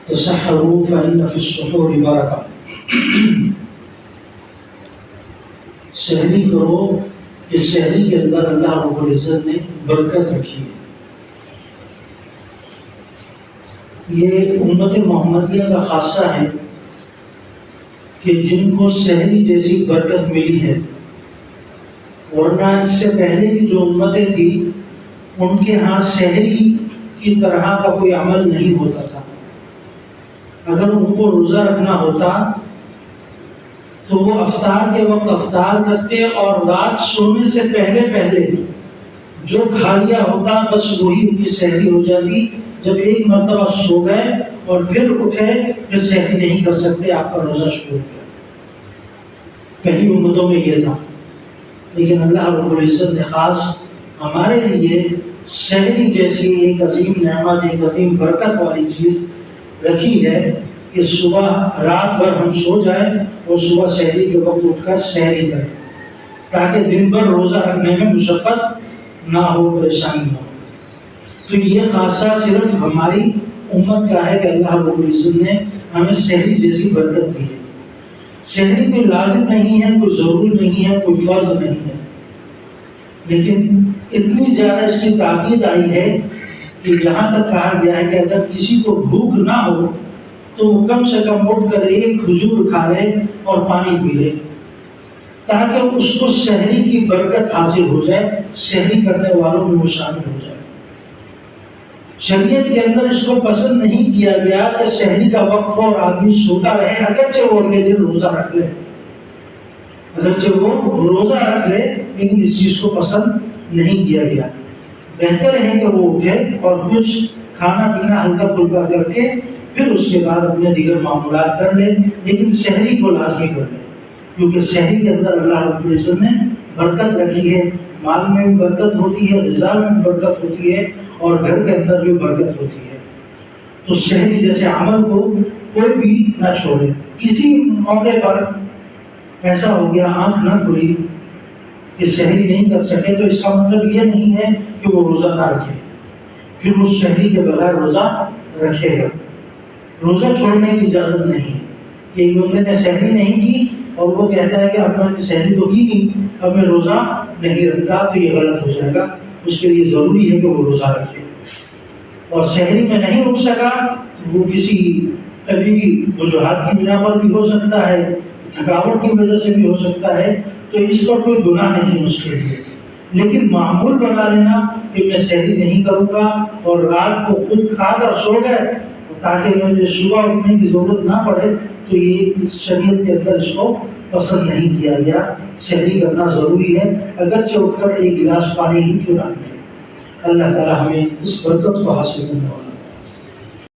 تسحروا فإن في السحور برکہ، سحری کرو کہ سحری کے اندر اللہ رب العزت نے برکت رکھی ہے۔ یہ امت محمدیہ کا خاصہ ہے کہ جن کو سحری جیسی برکت ملی ہے، ورنہ اس سے پہلے کی جو امتیں تھیں ان کے ہاں سحری کی طرح کا کوئی عمل نہیں ہوتا تھا۔ اگر ان کو روزہ رکھنا ہوتا تو وہ افطار کے وقت افطار کرتے اور رات سونے سے پہلے پہلے جو کھا لیا ہوتا بس وہی ان کی سحری ہو جاتی۔ جب ایک مرتبہ سو گئے اور پھر اٹھے پھر سحری نہیں کر سکتے، آپ کا روزہ شروع ہو گیا۔ پہلی امتوں میں یہ تھا، لیکن اللہ رب العزت نے خاص ہمارے لیے سحری جیسی ایک عظیم نعمت، ایک عظیم برکت والی چیز رکھی ہے کہ صبح رات بھر ہم سو جائیں اور صبح سحری کے وقت اٹھ کر سحری کریں، تاکہ دن بھر روزہ رکھنے میں مشقت نہ ہو، پریشانی نہ ہو۔ تو یہ خاصہ صرف ہماری امت کا ہے کہ اللہ رب العزت نے ہمیں سحری جیسی برکت دی ہے۔ سحری کوئی لازم نہیں ہے، کوئی ضروری نہیں ہے، کوئی فرض نہیں ہے، لیکن اتنی زیادہ اس کی تاکید آئی ہے کہ یہاں تک کہا گیا ہے کہ اگر کسی کو بھوک نہ ہو تو وہ کم سے کم اٹھ کر ایک کھجور کھا لے اور پانی پی لے، تاکہ اس کو سحری کی برکت حاصل ہو جائے، سحری کرنے والوں میں وہ شامل ہو جائے۔ شریعت کے اندر اس کو پسند نہیں کیا گیا کہ سحری کا وقت ہو اور آدمی سوتا رہے، اگرچہ وہ اگلے دن روزہ رکھ لے، اگرچہ وہ روزہ رکھ لے، لیکن اس چیز کو پسند نہیں کیا گیا۔ بہتر ہے کہ وہ اٹھے اور کچھ کھانا پینا ہلکا پھلکا کر کے پھر اس کے بعد اپنے دیگر معمولات کر لے، لیکن سحری کو لازمی کر لے، کیونکہ سحری کے اندر اللہ رب العزت نے برکت رکھی ہے۔ مال میں بھی برکت ہوتی ہے، غذا میں بھی برکت ہوتی ہے، اور گھر کے اندر بھی برکت ہوتی ہے۔ تو سحری جیسے عمل کو کوئی بھی نہ چھوڑے۔ کسی موقع پر ایسا ہو گیا آنکھ نہ کھلی کہ سحری نہیں کر سکے، تو اس کا مطلب یہ نہیں ہے کہ وہ روزہ نہ رکھے، پھر وہ سحری کے بغیر روزہ رکھے گا۔ روزہ چھوڑنے کی اجازت نہیں کہ ایک بندے نے سحری نہیں کی اور وہ کہتا ہے کہ اب میں نے سحری تو کی نہیں، اب میں روزہ نہیں رکھتا، تو یہ غلط ہو جائے گا۔ اس کے لیے ضروری ہے کہ وہ روزہ رکھے، اور سحری میں نہیں رک سکا تو وہ کسی طبیعی وجوہات کی بنا پر بھی ہو سکتا ہے، تھکاوٹ کی وجہ سے بھی ہو سکتا ہے، تو اس پر کوئی گناہ نہیں اس کے لیے۔ لیکن معمول بنا لینا کہ میں سحری نہیں کروں گا اور رات کو خود کھا کر سو گئے تاکہ مجھے صبح اٹھنے کی ضرورت نہ پڑے، تو یہ شریعت کے اندر اس کو پسند نہیں کیا گیا۔ سحری کرنا ضروری ہے، اگرچہ اٹھ کر ایک گلاس پانی ہی کیوں نہ پیے۔ اللہ تعالی ہمیں اس برکت کو حاصل کرنا